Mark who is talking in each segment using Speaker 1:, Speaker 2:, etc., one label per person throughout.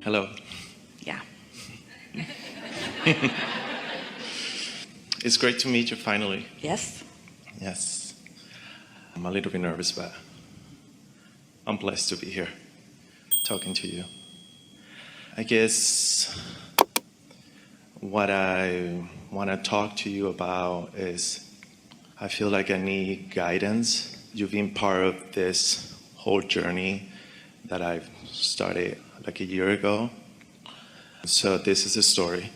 Speaker 1: Hello.
Speaker 2: Yeah.
Speaker 1: It's great to meet you finally.
Speaker 2: Yes?
Speaker 1: Yes. I'm a little bit nervous, but I'm blessed to be here talking to you. I guess what I want to talk to you about is I feel like I need guidance. You've been part of this whole journey that I've started like a year ago. So this is the story.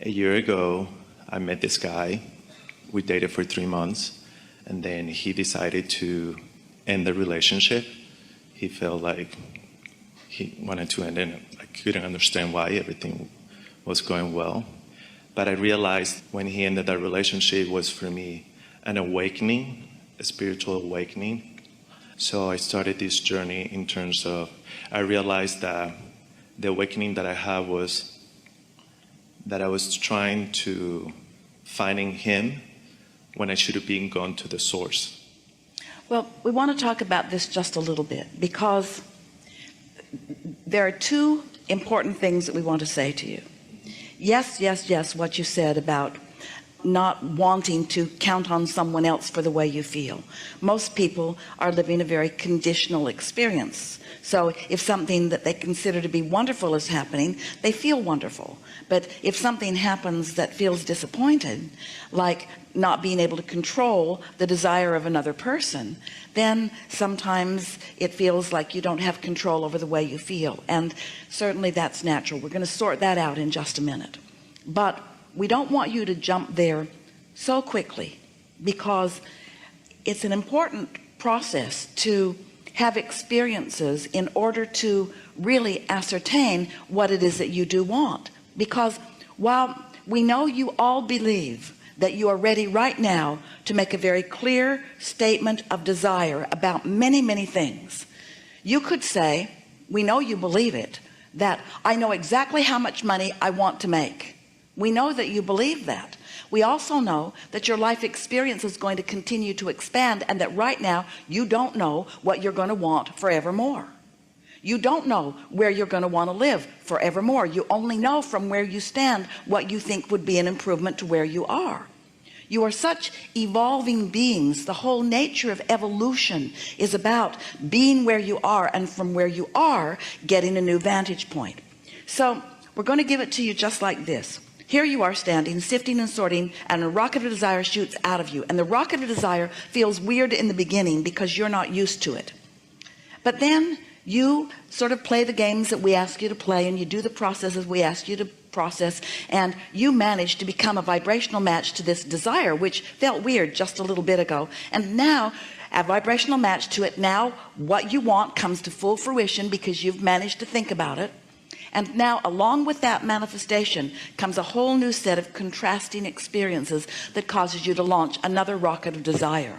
Speaker 1: A year ago, I met this guy. We dated for 3 months, and then he decided to end the relationship. He felt like he wanted to end it. I couldn't understand why. Everything was going well. But I realized when he ended that relationship was for me an awakening, a spiritual awakening. So I started this journey in terms of, I realized that the awakening that I had was that I was trying to finding him when I should have been gone to the source.
Speaker 2: Well, we want to talk about this just a little bit because there are two important things that we want to say to you. Yes, yes, yes, what you said about not wanting to count on someone else for the way you feel. Most people are living a very conditional experience. So if something that they consider to be wonderful is happening, they feel wonderful. But if something happens that feels disappointed, like not being able to control the desire of another person, then sometimes it feels like you don't have control over the way you feel. And certainly that's natural. We're going to sort that out in just a minute. But we don't want you to jump there so quickly, because it's an important process to have experiences in order to really ascertain what it is that you do want. Because while we know you all believe that you are ready right now to make a very clear statement of desire about many, many things, you could say, we know you believe it, that I know exactly how much money I want to make. We know that you believe that. We also know that your life experience is going to continue to expand, and that right now you don't know what you're going to want forevermore. You don't know where you're going to want to live forevermore. You only know from where you stand what you think would be an improvement to where you are. You are such evolving beings. The whole nature of evolution is about being where you are, and from where you are getting a new vantage point. So we're going to give it to you just like this. Here you are standing, sifting and sorting, and a rocket of desire shoots out of you. And the rocket of desire feels weird in the beginning because you're not used to it. But then you sort of play the games that we ask you to play, and you do the processes we ask you to process, and you manage to become a vibrational match to this desire, which felt weird just a little bit ago. And now a vibrational match to it. Now what you want comes to full fruition because you've managed to think about it. And now along with that manifestation comes a whole new set of contrasting experiences that causes you to launch another rocket of desire.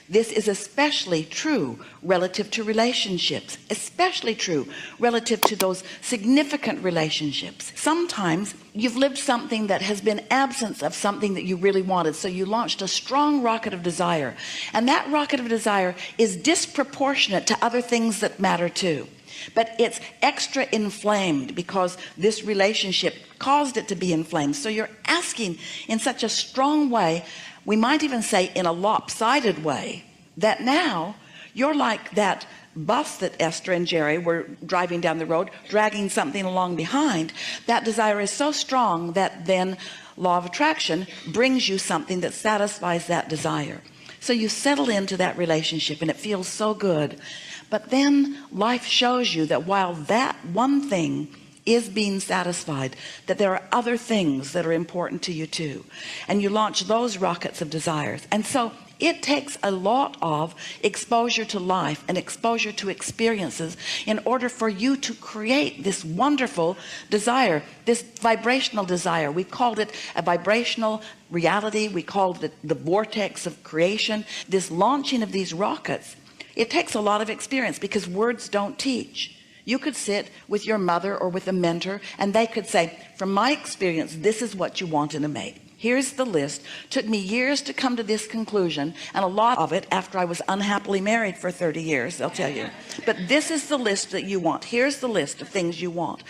Speaker 2: This is especially true relative to relationships, especially true relative to those significant relationships. Sometimes you've lived something that has been absence of something that you really wanted. So you launched a strong rocket of desire, and that rocket of desire is disproportionate to other things that matter too. But it's extra inflamed because this relationship caused it to be inflamed. So you're asking in such a strong way, we might even say in a lopsided way, that now you're like that bus that Esther and Jerry were driving down the road, dragging something along behind. That desire is so strong that then law of attraction brings you something that satisfies that desire. So you settle into that relationship and it feels so good. But then life shows you that while that one thing is being satisfied, that there are other things that are important to you too, and you launch those rockets of desires. And so it takes a lot of exposure to life and exposure to experiences in order for you to create this wonderful desire, this vibrational desire. We called it a vibrational reality. We called it the vortex of creation. This launching of these rockets, it takes a lot of experience because words don't teach. You could sit with your mother or with a mentor, and they could say, from my experience, this is what you want in a mate. Here's the list. Took me years to come to this conclusion, and a lot of it after I was unhappily married for 30 years, they'll tell you. But this is the list that you want. Here's the list of things you want.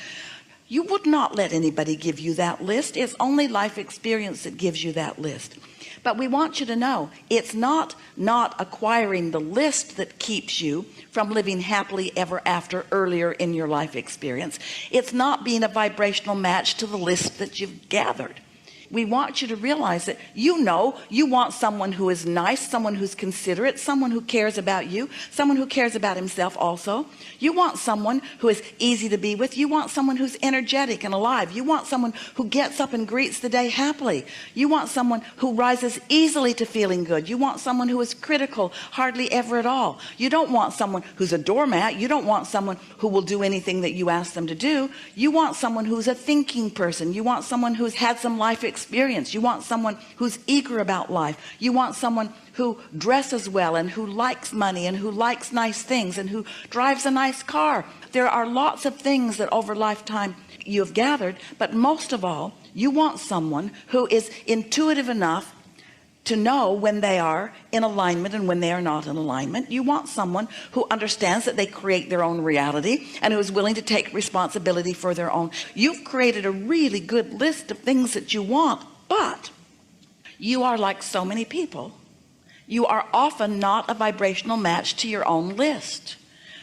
Speaker 2: You would not let anybody give you that list. It's only life experience that gives you that list. But we want you to know it's not acquiring the list that keeps you from living happily ever after earlier in your life experience. It's not being a vibrational match to the list that you've gathered. We want you to realize that you want someone who is nice, someone who's considerate, someone who cares about you, someone who cares about himself also. You want someone who is easy to be with. You want someone who's energetic and alive. You want someone who gets up and greets the day happily. You want someone who rises easily to feeling good. You want someone who is critical hardly ever at all. You don't want someone who's a doormat. You don't want someone who will do anything that you ask them to do. You want someone who's a thinking person. You want someone who's had some life experience. You want someone who's eager about life. You want someone who dresses well and who likes money and who likes nice things and who drives a nice car. There are lots of things that over lifetime you have gathered, but most of all, you want someone who is intuitive enough to know when they are in alignment and when they are not in alignment. You want someone who understands that they create their own reality and who is willing to take responsibility for their own. You've created a really good list of things that you want, but you are like so many people. You are often not a vibrational match to your own list.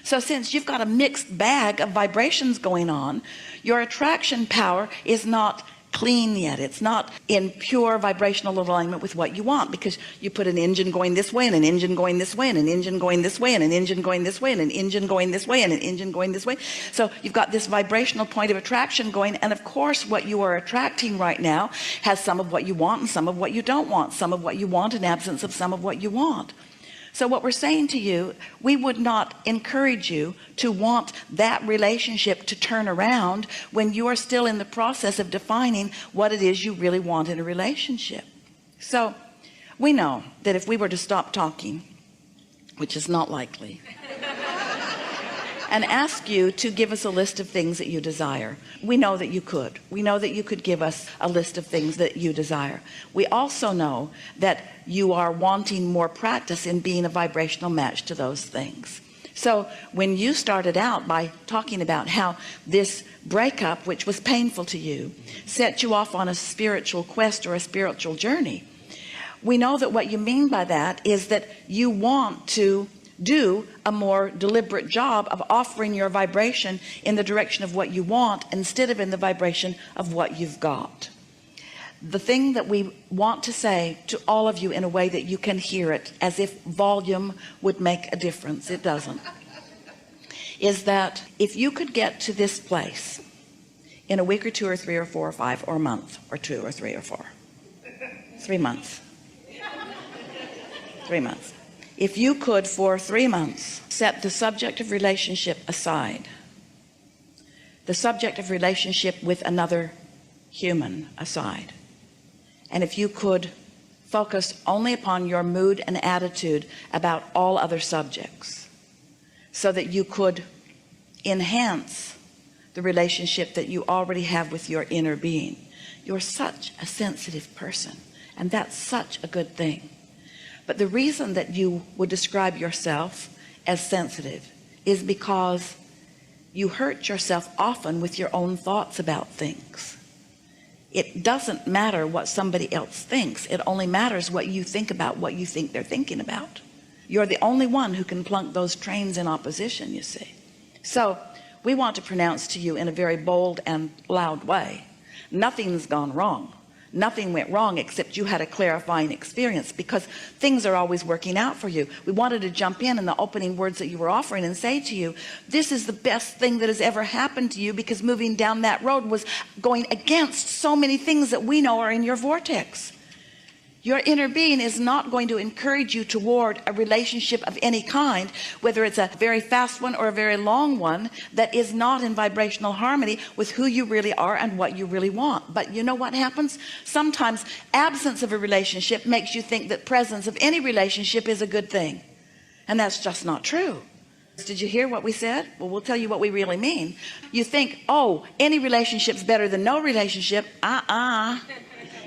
Speaker 2: So since you've got a mixed bag of vibrations going on, your attraction power is not clean yet. It's not in pure vibrational alignment with what you want, because you put an engine going this way and an engine going this way and an engine going this way and an engine going this way and an engine going this way and an engine going this way. So you've got this vibrational point of attraction going, and of course what you are attracting right now has some of what you want and some of what you don't want, some of what you want in absence of some of what you want. So what we're saying to you, we would not encourage you to want that relationship to turn around when you are still in the process of defining what it is you really want in a relationship. So we know that if we were to stop talking, which is not likely, and ask you to give us a list of things that you desire, we know that you could. We know that you could give us a list of things that you desire. We also know that you are wanting more practice in being a vibrational match to those things. So when you started out by talking about how this breakup, which was painful to you, set you off on a spiritual quest or a spiritual journey, we know that what you mean by that is that you want to do a more deliberate job of offering your vibration in the direction of what you want instead of in the vibration of what you've got. The thing that we want to say to all of you in a way that you can hear it as if volume would make a difference, it doesn't, is that if you could get to this place in a week or 2 or 3 or 4 or 5 or a month or 2 or 3 or 4, 3 months, 3 months, if you could for 3 months set the subject of relationship aside, the subject of relationship with another human aside, and if you could focus only upon your mood and attitude about all other subjects, so that you could enhance the relationship that you already have with your inner being. You're such a sensitive person, and that's such a good thing. But the reason that you would describe yourself as sensitive is because you hurt yourself often with your own thoughts about things. It doesn't matter what somebody else thinks. It only matters what you think about what you think they're thinking about. You're the only one who can plunk those trains in opposition, you see. So we want to pronounce to you in a very bold and loud way, nothing's gone wrong. Nothing went wrong except you had a clarifying experience, because things are always working out for you. We wanted to jump in the opening words that you were offering and say to you, this is the best thing that has ever happened to you, because moving down that road was going against so many things that we know are in your vortex. Your inner being is not going to encourage you toward a relationship of any kind, whether it's a very fast one or a very long one, that is not in vibrational harmony with who you really are and what you really want. But you know what happens? Sometimes absence of a relationship makes you think that presence of any relationship is a good thing. And that's just not true. Did you hear what we said? Well, we'll tell you what we really mean. You think, oh, any relationship's better than no relationship.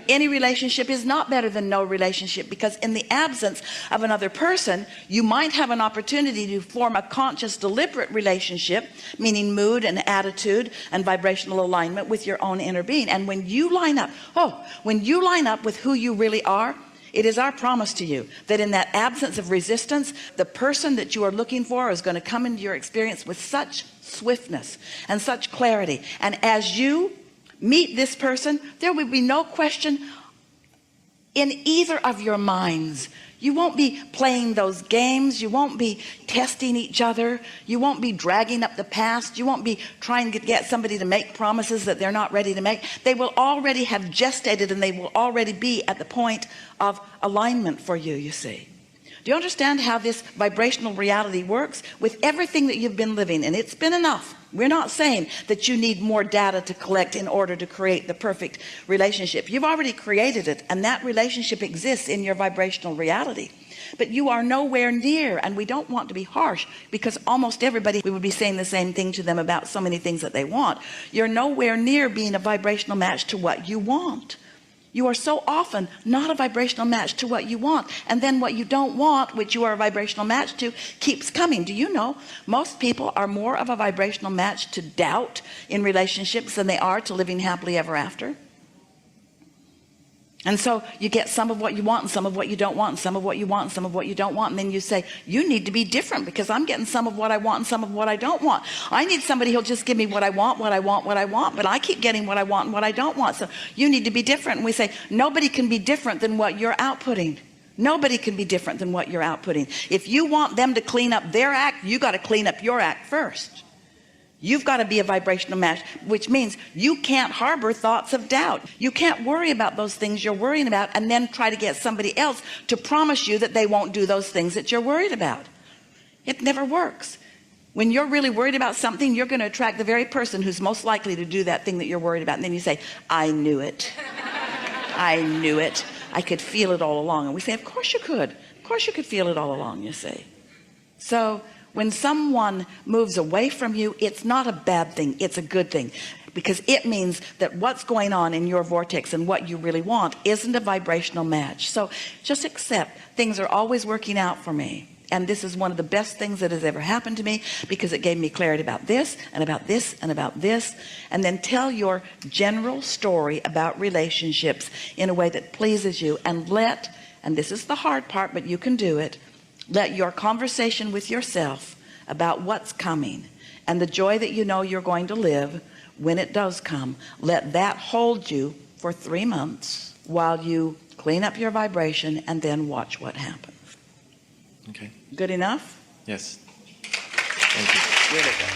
Speaker 2: Any relationship is not better than no relationship, because in the absence of another person, you might have an opportunity to form a conscious, deliberate relationship, meaning mood and attitude and vibrational alignment with your own inner being. And when you line up, when you line up with who you really are, it is our promise to you that in that absence of resistance, the person that you are looking for is going to come into your experience with such swiftness and such clarity. And as you meet this person, there will be no question in either of your minds. You won't be playing those games. You won't be testing each other. You won't be dragging up the past. You won't be trying to get somebody to make promises that they're not ready to make. They will already have gestated, and they will already be at the point of alignment for you, you see. Do you understand how this vibrational reality works? With everything that you've been living, and it's been enough. We're not saying that you need more data to collect in order to create the perfect relationship. You've already created it, and that relationship exists in your vibrational reality. But you are nowhere near, and we don't want to be harsh, because almost everybody, we would be saying the same thing to them about so many things that they want. You're nowhere near being a vibrational match to what you want. You are so often not a vibrational match to what you want, and then what you don't want, which you are a vibrational match to, keeps coming. Do you know most people are more of a vibrational match to doubt in relationships than they are to living happily ever after? And so you get some of what you want and some of what you don't want, and some of what you want and some of what you don't want, and then you say, you need to be different, because I'm getting some of what I want and some of what I don't want. I need somebody who'll just give me what I want, what I want, what I want, but I keep getting what I want and what I don't want. So you need to be different. And we say, nobody can be different than what you're outputting. Nobody can be different than what you're outputting. If you want them to clean up their act, you got to clean up your act first. You've got to be a vibrational match, which means you can't harbor thoughts of doubt. You can't worry about those things you're worrying about and then try to get somebody else to promise you that they won't do those things that you're worried about. It never works. When you're really worried about something, you're going to attract the very person who's most likely to do that thing that you're worried about. And then you say, I knew it. I knew it. I could feel it all along. And we say, of course you could. Of course you could feel it all along, you see. So when someone moves away from you, it's not a bad thing, it's a good thing, because it means that what's going on in your vortex and what you really want isn't a vibrational match. So just accept things are always working out for me, and this is one of the best things that has ever happened to me, because it gave me clarity about this and about this and about this. And then tell your general story about relationships in a way that pleases you, and and this is the hard part, but you can do it, let your conversation with yourself about what's coming and the joy that you know you're going to live when it does come, let that hold you for 3 months while you clean up your vibration, and then watch what happens.
Speaker 1: Okay.
Speaker 2: Good enough?
Speaker 1: Yes. Thank you.
Speaker 2: Beautiful.